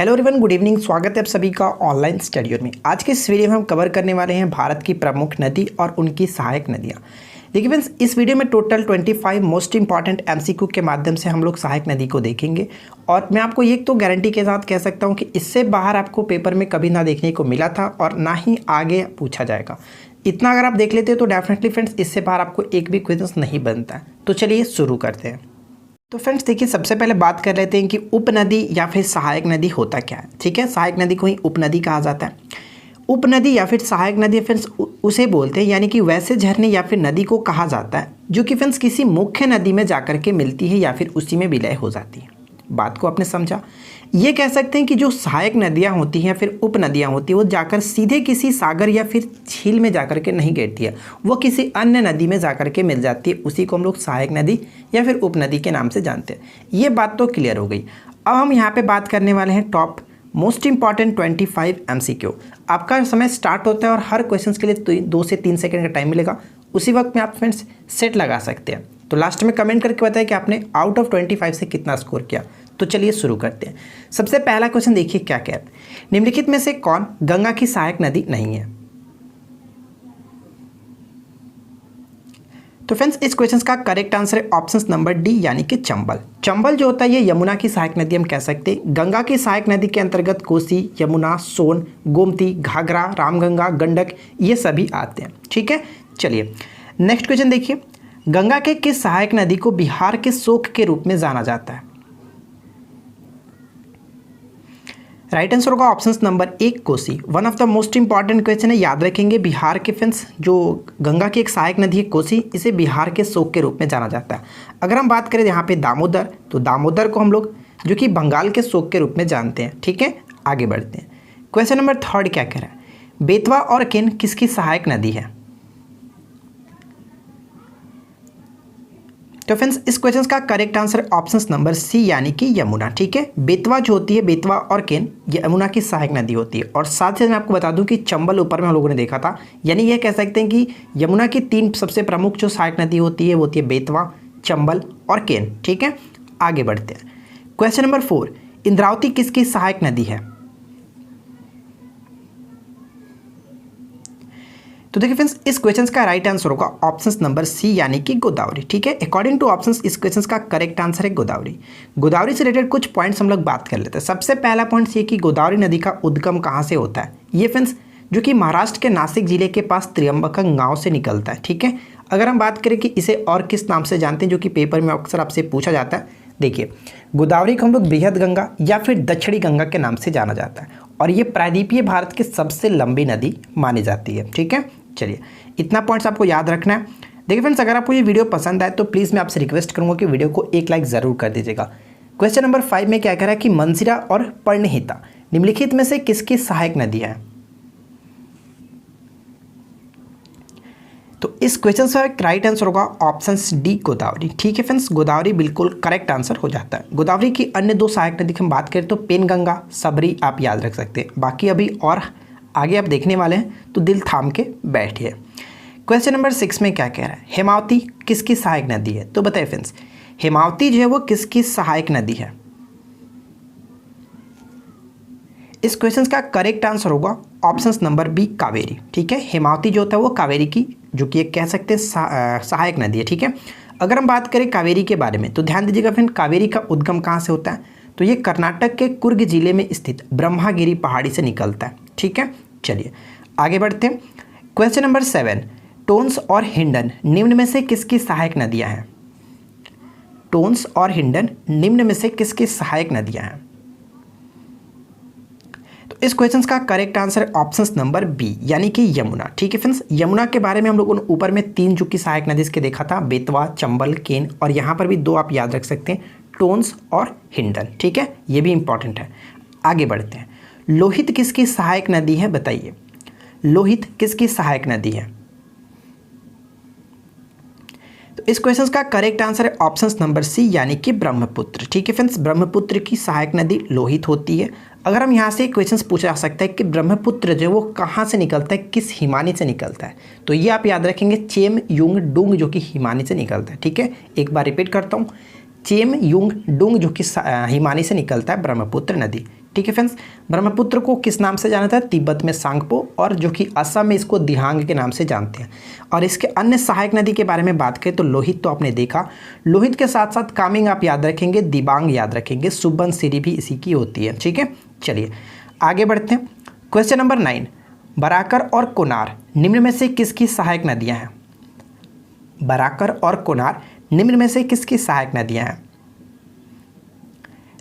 Hello everyone, good evening. स्वागत है आप सभी का ऑनलाइन स्टडी में। आज के इस वीडियो में हम कवर करने वाले हैं भारत की प्रमुख नदी और उनकी सहायक नदियां। देखिए फ्रेंड्स, इस वीडियो में टोटल 25 मोस्ट इंपॉर्टेंट एमसीक्यू के माध्यम से हम लोग सहायक नदी को देखेंगे। और मैं आपको ये तो गारंटी के साथ कह सकता हूँ कि इससे बाहर आपको पेपर में कभी ना देखने को मिला था और ना ही आगे पूछा जाएगा। इतना अगर आप देख लेते हो तो डेफिनेटली फ्रेंड्स इससे बाहर आपको एक भी क्वेश्चन नहीं बनता है। तो चलिए शुरू करते हैं। तो फ्रेंड्स देखिए, सबसे पहले बात कर लेते हैं कि उपनदी या फिर सहायक नदी होता क्या है। ठीक है, सहायक नदी को ही उपनदी कहा जाता है। उपनदी या फिर सहायक नदी फ्रेंड्स उसे बोलते हैं, यानी कि वैसे झरने या फिर नदी को कहा जाता है जो कि फ्रेंड्स किसी मुख्य नदी में जाकर के मिलती है या फिर उसी में विलय हो जाती है। बात को आपने समझा। ये कह सकते हैं कि जो सहायक नदियाँ होती हैं फिर उपनदियाँ होती हैं, वो जाकर सीधे किसी सागर या फिर झील में जाकर के नहीं गिरती है, वो किसी अन्य नदी में जाकर के मिल जाती है। उसी को हम लोग सहायक नदी या फिर उपनदी के नाम से जानते हैं। ये बात तो क्लियर हो गई। अब हम यहाँ पे बात करने वाले हैं टॉप मोस्ट इंपॉर्टेंट 25 एमसीक्यू। आपका समय स्टार्ट होता है और हर क्वेश्चन के लिए 2 से 3 सेकंड का टाइम मिलेगा। उसी वक्त में आप फ्रेंड्स सेट लगा सकते हैं। तो लास्ट में कमेंट करके बताएं कि आपने आउट ऑफ 25 से कितना स्कोर किया। तो चलिए शुरू करते हैं। सबसे पहला क्वेश्चन देखिए क्या कहता है। निम्नलिखित में से कौन गंगा की सहायक नदी नहीं है? तो फ्रेंड्स इस क्वेश्चन का करेक्ट आंसर है ऑप्शन नंबर डी, यानी कि चंबल। चंबल जो होता है ये यमुना की सहायक नदी हम कह सकते हैं। गंगा की सहायक नदी के अंतर्गत कोसी, यमुना, सोन, गोमती, घाघरा, रामगंगा, गंडक ये सभी आते हैं। ठीक है, चलिए नेक्स्ट क्वेश्चन देखिए। गंगा के किस सहायक नदी को बिहार के शोक के रूप में जाना जाता है? राइट आंसर होगा option number 1 Kosi. One of the most important question है, याद रखेंगे। बिहार के फ्रेंड्स जो गंगा की एक सहायक नदी है कोसी, इसे बिहार के शोक के रूप में जाना जाता है। अगर हम बात करें यहाँ पे दामोदर, तो दामोदर को हम लोग जो कि बंगाल के शोक के रूप में जानते हैं। ठीक है, आगे बढ़ते हैं। क्वेश्चन नंबर 3 क्या कह रहा है? बेतवा और केन किसकी सहायक नदी है? तो फ्रेंड्स इस क्वेश्चन का correct answer option number C, यानी कि यमुना। ठीक है, बेतवा जो होती है, बेतवा और केन यमुना की सहायक नदी होती है। और साथ ही मैं आपको बता दूं कि चंबल ऊपर में हम लोगों ने देखा था, यानी ये कह सकते हैं कि यमुना की 3 सबसे प्रमुख जो सहायक नदी होती है वो होती है बेतवा, चंबल और केन। ठीक है, आगे बढ़ते हैं। क्वेश्चन नंबर 4, इंद्रावती किसकी सहायक नदी है? तो देखिए फ्रेंड्स इस क्वेश्चन का राइट आंसर होगा ऑप्शन नंबर सी, यानी कि गोदावरी। ठीक है, अकॉर्डिंग टू ऑप्शंस इस क्वेश्चन का करेक्ट आंसर है गोदावरी। गोदावरी से रिलेटेड कुछ पॉइंट्स हम लोग बात कर लेते हैं। सबसे पहला पॉइंट ये कि गोदावरी नदी का उद्गम कहाँ से होता है? ये फ्रेंड्स जो कि महाराष्ट्र के नासिक जिले के पास त्र्यंबकम गाँव से निकलता है। ठीक है, अगर हम बात करें कि इसे और किस नाम से जानते हैं, जो कि पेपर में अक्सर आपसे पूछा जाता है, देखिए गोदावरी को हम लोग बृहद गंगा या फिर दक्षिणी गंगा के नाम से जाना जाता है और ये प्रायद्वीपीय भारत की सबसे लंबी नदी मानी जाती है। ठीक है, चलिए इतना पॉइंट्स आपको याद रखना है। देखिए फ्रेंड्स, अगर आपको ये वीडियो पसंद आए तो प्लीज़ मैं आपसे रिक्वेस्ट करूंगा कि वीडियो को एक लाइक ज़रूर कर दीजिएगा। क्वेश्चन नंबर 5 में क्या कह रहा है कि मंसिरा और पर्णहिता निम्नलिखित में से किसकी सहायक नदी है? तो इस क्वेश्चन का राइट आंसर होगा ऑप्शन डी, गोदावरी। ठीक है फ्रेंड्स, गोदावरी बिल्कुल करेक्ट आंसर हो जाता है। गोदावरी की अन्य 2 सहायक नदी की हम बात करें तो पेनगंगा, सबरी आप याद रख सकते हैं। बाकी अभी और आगे आप देखने वाले हैं तो दिल थाम के बैठिए। क्वेश्चन नंबर 6 में क्या कह रहा है? हेमावती किसकी सहायक नदी है? तो बताइए फ्रेंड्स, हेमावती जो है वो किसकी सहायक नदी है? इस क्वेश्चन का करेक्ट आंसर होगा ऑप्शन नंबर बी, कावेरी। ठीक है, हेमावती जो होता है वो कावेरी की जो कि एक कह सकते हैं सहायक नदी है। ठीक है, अगर हम बात करें कावेरी के बारे में तो ध्यान दीजिएगा फ्रेंड, कावेरी का उद्गम कहाँ से होता है? तो ये कर्नाटक के कुर्ग जिले में स्थित ब्रह्मागिरी पहाड़ी से निकलता है। ठीक है, चलिए आगे बढ़ते हैं। क्वेश्चन नंबर 7, टोन्स और हिंडन निम्न में से किसकी सहायक नदियां हैं? टोन्स और हिंडन निम्न में से किसकी सहायक नदियां हैं? तो इस क्वेश्चन का correct answer option number B, यानी कि यमुना। ठीक है फ्रेंड्स, यमुना के बारे में हम लोगों ने ऊपर में 3 जो की सहायक नदी इसके देखा था, बेतवा, चंबल, केन, और यहाँ पर भी 2 आप याद रख सकते हैं, टोन्स और हिंडन। ठीक है, ये भी इंपॉर्टेंट है। आगे बढ़ते हैं। लोहित किसकी सहायक नदी है? बताइए, लोहित किसकी सहायक नदी है? तो इस क्वेश्चन का करेक्ट आंसर है ऑप्शन नंबर सी, यानी कि ब्रह्मपुत्र। ठीक है फ्रेंड्स, ब्रह्मपुत्र की सहायक नदी लोहित होती है। अगर हम यहाँ से क्वेश्चन पूछा जा सकता है कि ब्रह्मपुत्र जो वो कहाँ से निकलता है, किस हिमानी से निकलता है, तो ये आप याद रखेंगे, चेम युंग डुंग जो कि हिमानी से निकलता है। ठीक है, एक बार रिपीट करता हूँ, चेम युंग डुंग जो कि हिमानी से निकलता है ब्रह्मपुत्र नदी। ठीक है फ्रेंड्स। ब्रह्मपुत्र को किस नाम से जाना था? तिब्बत में सांगपो, और जो कि असम में इसको दिहांग के नाम से जानते हैं। और इसके अन्य सहायक नदी के बारे में बात करें तो लोहित तो आपने देखा, लोहित के साथ साथ कामेंग आप याद रखेंगे, दिबांग याद रखेंगे, सुबनसिरी भी इसी की होती है। ठीक है, चलिए आगे बढ़ते हैं। क्वेश्चन नंबर 9, बराकर और कोनार निम्न में से किसकी सहायक नदियाँ हैं? बराकर और कोनार निम्न में से किसकी सहायक नदियाँ हैं?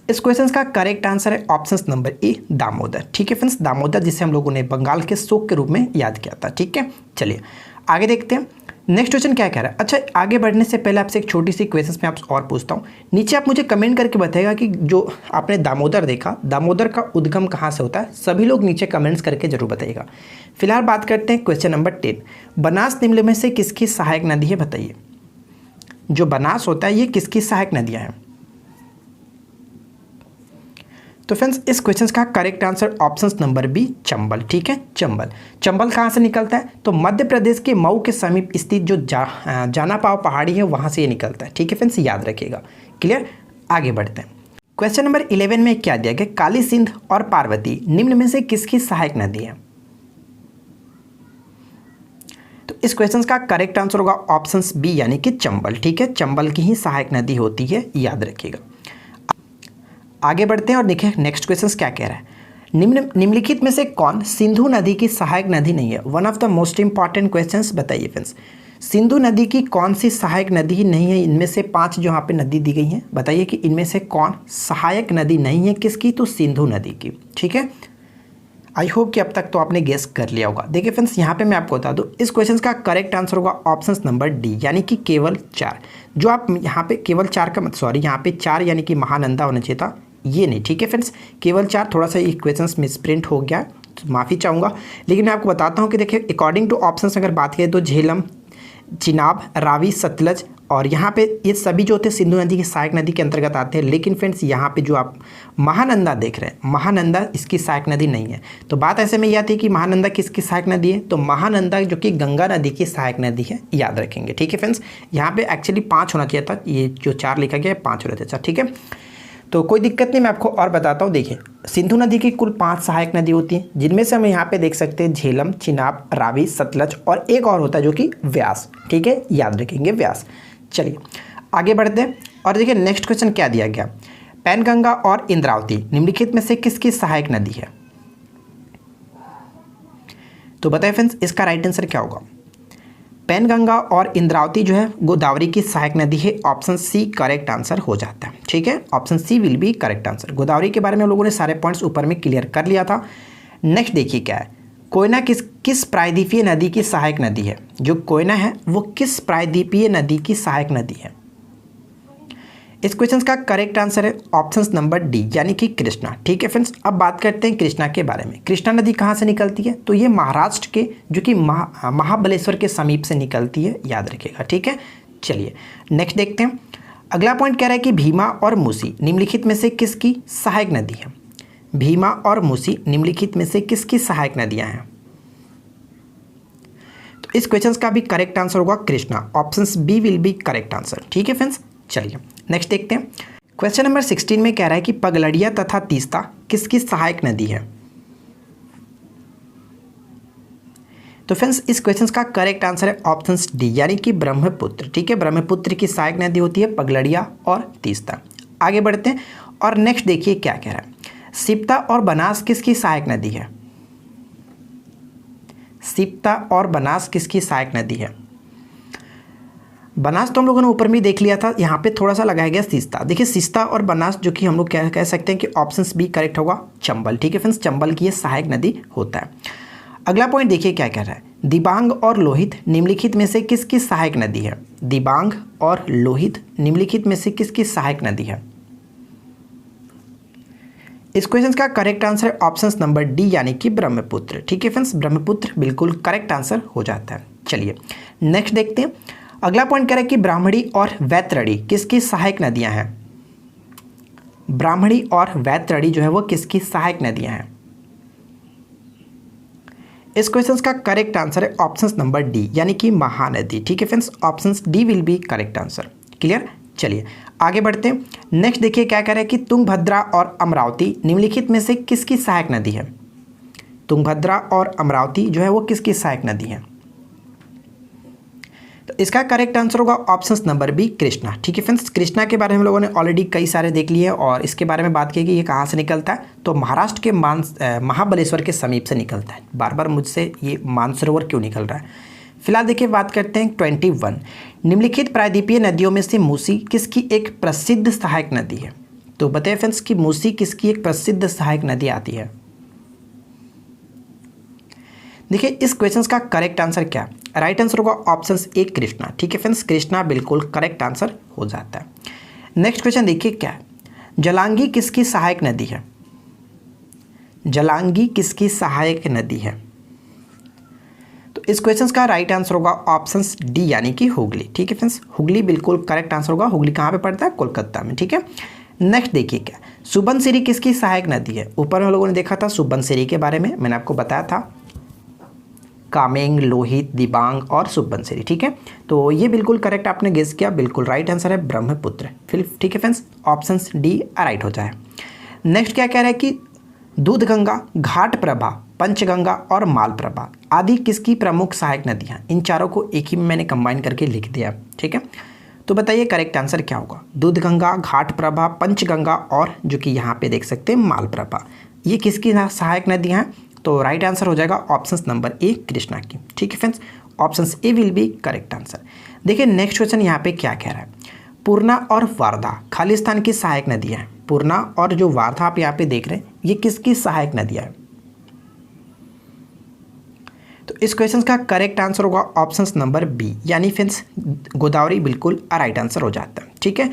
इस क्वेश्चन का करेक्ट आंसर है ऑप्शन नंबर ए, दामोदर। ठीक है फ्रेंड्स, दामोदर जिसे हम लोगों ने बंगाल के शोक के रूप में याद किया था। ठीक है, चलिए आगे देखते हैं। नेक्स्ट क्वेश्चन क्या कह रहा है? अच्छा, आगे बढ़ने से पहले आपसे एक छोटी सी क्वेश्चन में आपसे और पूछता हूँ। नीचे आप मुझे कमेंट करके बताइएगा कि जो आपने दामोदर देखा, दामोदर का उद्गम कहाँ से होता है? सभी लोग नीचे कमेंट्स करके जरूर बताइएगा। फिलहाल बात करते हैं क्वेश्चन नंबर 10, बनास निम्न में से किसकी सहायक नदी है? बताइए, जो बनास होता है ये किसकी सहायक नदियाँ हैं? तो फ्रेंड्स, इस क्वेश्चन का correct answer option number B, Chambal. ठीक है, चंबल। चंबल कहाँ से निकलता है? तो मध्य प्रदेश के मऊ के समीप स्थित जो जाना पाव पहाड़ी है वहाँ से ये निकलता है। ठीक है फ्रेंड्स, याद रखिएगा। क्लियर, आगे बढ़ते हैं। क्वेश्चन नंबर 11 में क्या दिया गया? काली सिंध और पार्वती निम्न में से किसकी सहायक नदी है? तो इस क्वेश्चन का करेक्ट आंसर होगा ऑप्शन बी, यानी कि चंबल। ठीक है, चंबल की ही सहायक नदी होती है, याद रखिएगा। आगे बढ़ते हैं और देखिए नेक्स्ट क्वेश्चन क्या कह रहा है। निम्नलिखित में से कौन सिंधु नदी की सहायक नदी नहीं है? One of the most important questions. बताइए फ्रेंड्स, सिंधु नदी की कौन सी सहायक नदी नहीं है? इनमें से 5 जो यहाँ पे नदी दी गई हैं, बताइए कि इनमें से कौन सहायक नदी नहीं है? किसकी? तो सिंधु नदी की। ठीक है, आई होप कि अब तक तो आपने गेस कर लिया होगा। देखिए फ्रेंड्स, यहाँ पे मैं आपको बता दूँ, इस क्वेश्चन का करेक्ट आंसर होगा ऑप्शन नंबर डी, यानी कि केवल 4। जो आप यहाँ पे केवल 4 का सॉरी यहाँ पे 4 यानी कि महानंदा होना चाहिए था, ये नहीं। ठीक है फ्रेंड्स, केवल 4, थोड़ा सा ये क्वेश्चन मिसप्रिंट हो गया, तो माफ़ी चाहूँगा। लेकिन मैं आपको बताता हूँ कि देखिए अकॉर्डिंग टू ऑप्शंस अगर बात करें तो झेलम, चिनाब, रावी, सतलज और यहाँ पे ये सभी जो होते हैं सिंधु नदी की सहायक नदी के अंतर्गत आते हैं। लेकिन फ्रेंड्स, यहाँ पे जो आप महानंदा देख रहे हैं, महानंदा इसकी सहायक नदी नहीं है। तो बात ऐसे में यह आती है कि महानंदा किसकी सहायक नदी है? तो महानंदा जो कि गंगा नदी की सहायक नदी है, याद रखेंगे। ठीक है फ्रेंड्स, यहाँ पे एक्चुअली 5 होना चाहिए था, ये जो 4 लिखा गया है 5 होना चाहिए था। ठीक है, तो कोई दिक्कत नहीं, मैं आपको और बताता हूँ। देखिए, सिंधु नदी की कुल 5 सहायक नदी होती हैं, जिनमें से हम यहाँ पे देख सकते हैं झेलम, चिनाब, रावी, सतलज और एक और होता है जो कि व्यास। ठीक है, याद रखेंगे व्यास। चलिए आगे बढ़ते हैं और देखिए नेक्स्ट क्वेश्चन क्या दिया गया। पैनगंगा और इंद्रावती निम्नलिखित में से किसकी सहायक नदी है? तो बताइए फ्रेंड्स, इसका राइट आंसर क्या होगा? पैनगंगा और इंद्रावती जो है गोदावरी की सहायक नदी है। ऑप्शन सी करेक्ट आंसर हो जाता है। ठीक है, option C will be correct answer. Godavari के बारे में हम लोगों ने सारे पॉइंट्स ऊपर में क्लियर कर लिया था। नेक्स्ट देखिए क्या है, कोयना किस प्रायद्वीपीय नदी की सहायक नदी है? जो कोयना है वो किस प्रायद्वीपीय नदी की सहायक नदी है? इस क्वेश्चन का करेक्ट आंसर है ऑप्शन नंबर डी, यानी कि कृष्णा। ठीक है फ्रेंड्स, अब बात करते हैं कृष्णा के बारे में। कृष्णा नदी कहाँ से निकलती है? तो ये महाराष्ट्र के जो कि महाबलेश्वर के समीप से निकलती है, याद रखिएगा। ठीक है, चलिए नेक्स्ट देखते हैं। अगला पॉइंट कह रहा है कि भीमा और मूसी निम्नलिखित में से किसकी सहायक नदी है? भीमा और मूसी निम्नलिखित में से किसकी सहायक नदियाँ हैं? तो इस क्वेश्चन का भी करेक्ट आंसर होगा Krishna. Option B will be correct answer. ठीक है फ्रेंड्स, चलिए नेक्स्ट देखते हैं। क्वेश्चन नंबर 16 में कह रहा है कि पगलड़िया तथा तीस्ता किसकी सहायक नदी है? तो फ्रेंड्स, इस क्वेश्चन का करेक्ट आंसर है ऑप्शन डी, यानी कि ब्रह्मपुत्र। ठीक है, ब्रह्मपुत्र की सहायक नदी होती है पगलड़िया और तीस्ता। आगे बढ़ते हैं और नेक्स्ट देखिए क्या कह रहा है। सिप्ता और बनास किसकी सहायक नदी है? सिप्ता और बनास किसकी सहायक नदी है? बनास तो हम लोगों ने ऊपर में देख लिया था, यहाँ पे थोड़ा सा लगाया गया सिस्ता। देखिए सिस्ता और बनास जो कि हम लोग कह सकते हैं कि ऑप्शन बी करेक्ट होगा, चंबल। ठीक है फ्रेंड्स, चंबल की ये सहायक नदी होता है। अगला पॉइंट देखिए क्या कह रहा है। दिबांग और लोहित निम्नलिखित में से किसकी सहायक नदी है? दिबांग और लोहित निम्नलिखित में से किसकी सहायक नदी है? इस क्वेश्चन का करेक्ट आंसर है ऑप्शन नंबर डी, यानी कि ब्रह्मपुत्र। ठीक है फ्रेंड्स, ब्रह्मपुत्र बिल्कुल करेक्ट आंसर हो जाता है। चलिए नेक्स्ट देखते हैं। अगला पॉइंट कह रहा है कि ब्राह्मणी और वैतरणी किसकी सहायक नदियां हैं? ब्राह्मणी और वैतरणी जो है वो किसकी सहायक नदियां हैं? इस क्वेश्चन का करेक्ट आंसर है ऑप्शन नंबर डी, यानी कि महानदी। ठीक है friends, option D will be correct answer. Clear, चलिए आगे बढ़ते हैं। नेक्स्ट देखिए क्या कह रहा है कि तुंगभद्रा और अमरावती निम्नलिखित में से किसकी सहायक नदी है। तुंगभद्रा और अमरावती जो है वो किसकी सहायक नदी है। तो इसका करेक्ट आंसर होगा ऑप्शन नंबर बी, कृष्णा। ठीक है फ्रेंड्स, कृष्णा के बारे में हम लोगों ने ऑलरेडी कई सारे देख लिए और इसके बारे में बात की कि ये कहाँ से निकलता है, तो महाराष्ट्र के महाबलेश्वर के समीप से निकलता है। बार बार मुझसे ये मानसरोवर क्यों निकल रहा है। फिलहाल देखिए बात करते हैं 21। निम्नलिखित प्रायद्वीपीय नदियों में से मूसी किसकी एक प्रसिद्ध सहायक नदी है। तो बताइए फ्रेंड्स कि मूसी किसकी एक प्रसिद्ध सहायक नदी आती है। देखिए इस क्वेश्चन का करेक्ट आंसर क्या है, राइट आंसर होगा ऑप्शन ए, कृष्णा। ठीक है फ्रेंड्स, कृष्णा बिल्कुल करेक्ट आंसर हो जाता है। नेक्स्ट क्वेश्चन देखिए क्या है, जलांगी किसकी सहायक नदी है। जलांगी किसकी सहायक नदी है। तो इस क्वेश्चन का राइट आंसर होगा ऑप्शन डी यानी कि हुगली। ठीक है फ्रेंड्स, हुगली बिल्कुल करेक्ट आंसर होगा। हुगली कहाँ पे पड़ता है, कोलकाता में। ठीक है, नेक्स्ट देखिए क्या, सुबनसिरी किसकी सहायक नदी है। ऊपर हम लोगों ने देखा था सुबनसिरी के बारे में, मैंने आपको बताया था कामेंग, लोहित, दिबांग और सुबनसिरी। ठीक है, तो ये बिल्कुल करेक्ट आपने गेस किया, बिल्कुल राइट आंसर है ब्रह्मपुत्र। फिर ठीक है फ्रेंड्स, ऑप्शन डी राइट हो जाए। नेक्स्ट क्या कह रहा है कि दूधगंगा, घाटप्रभा, पंचगंगा और मालप्रभा आदि किसकी प्रमुख सहायक नदियाँ। इन चारों को एक ही में मैंने कंबाइन करके लिख दिया। ठीक है, तो बताइए करेक्ट आंसर क्या होगा। दूधगंगा, घाटप्रभा, पंचगंगा और जो कि यहाँ पे देख सकते हैं मालप्रभा, ये किसकी सहायक नदियाँ हैं। तो राइट आंसर हो जाएगा ऑप्शन नंबर ए, कृष्णा की। ठीक है friends, option A will be correct answer. देखिए नेक्स्ट क्वेश्चन यहाँ पे क्या कह रहा है, पूर्णा और वारधा खालिस्तान की सहायक नदियाँ हैं। पूर्णा और जो वारधा आप यहाँ पे देख रहे हैं ये किसकी सहायक नदियाँ हैं। तो इस क्वेश्चन का करेक्ट आंसर होगा ऑप्शन नंबर बी यानी फ्रेंड्स गोदावरी बिल्कुल राइट आंसर हो जाता है। ठीक है,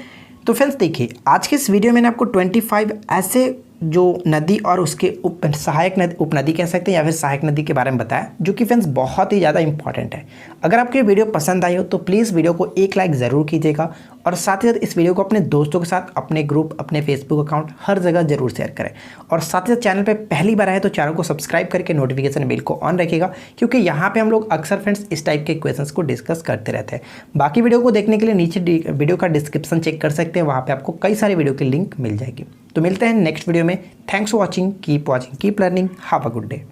तो फ्रेंड्स देखिए आज के इस वीडियो में मैंने आपको 25 ऐसे जो नदी और उसके सहायक नदी, उपनदी कह सकते हैं या फिर सहायक नदी के बारे में बताया, जो कि फ्रेंड्स बहुत ही ज़्यादा इंपॉर्टेंट है। अगर आपको ये वीडियो पसंद आई हो तो प्लीज़ वीडियो को एक लाइक ज़रूर कीजिएगा और साथ ही साथ इस वीडियो को अपने दोस्तों के साथ, अपने ग्रुप, अपने फेसबुक अकाउंट, हर जगह जरूर शेयर करें। और साथ ही साथ चैनल पर पहली बार आए तो चैनल को सब्सक्राइब करके नोटिफिकेशन बेल को ऑन रखिएगा, क्योंकि यहाँ पर हम लोग अक्सर फ्रेंड्स इस टाइप के क्वेश्चंस को डिस्कस करते रहते हैं। बाकी वीडियो को देखने के लिए नीचे वीडियो का डिस्क्रिप्शन चेक कर सकते हैं, वहाँ पर आपको कई सारे वीडियो की लिंक मिल जाएगी। तो मिलते हैं नेक्स्ट वीडियो में। Thanks for watching, keep learning, have a good day.